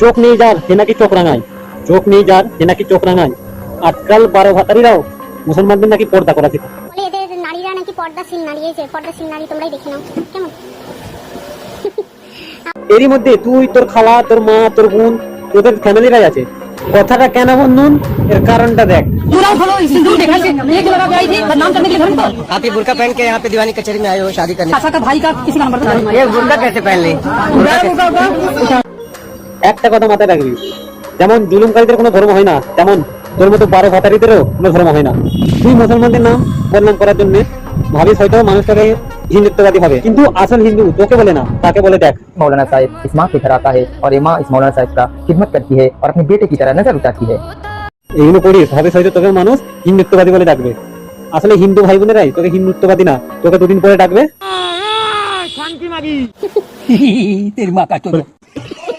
চোখ নেই যার সে নাকি চোখ রাঙায়, চোখ নেই যার সে নাকি চোখ রাঙায়। আজকাল 12 ভাতারিরাও মুসলমানদের নাকি পর্দা করা শেখে। বলে এদের নারীরা নাকি পর্দাশীল নারী, এই যে পর্দাশীল নারী তোমরাই দেখে নাও কেমন। এরই মধ্যে তুই, তোর খালা, তোর মা, তোর বোন, তোদের ফ্যামিলিরাই আছে। কথাটা কেন বন্ধুন, এর কারণটা দেখ। आप ये बुर्का पहन के यहाँ पे दीवानी कचहरी में आए हो शादी करने। चाचा का भाई का किसी का नंबर था। ये बुर्का कैसे पहन ली? একটা কথা মাথায় রাখবি, যেমন জুলুমকারীদের কোনো ধর্ম হয় না, তেমন তোর মতো 12 ভাতারিদেরও কোনো ধর্ম হয় না। তুই মুসলমানদের নাম বদনাম করার জন্য ভাবিস হয়তো মানুষটাকে হিন্দুত্ববাদী হবে, কিন্তু আসল হিন্দু তোকে বলে না, তাকে বলে দেখ। मौलाना साहब इस माँ के घर आता है और ये माँ इस मौलाना साहब का खिदमत करती है और अपने बेटे की तरह नजर उतारती है। এইগুলো করিস ভাবিস হয়তো তোকে মানুষ হিন্দুত্ববাদী বলে ডাকবে। আসলে হিন্দু ভাই বোনেরাই তোকে হিন্দুত্ববাদী না, তোকে দুদিন পরে ডাকবে तेरी माँ का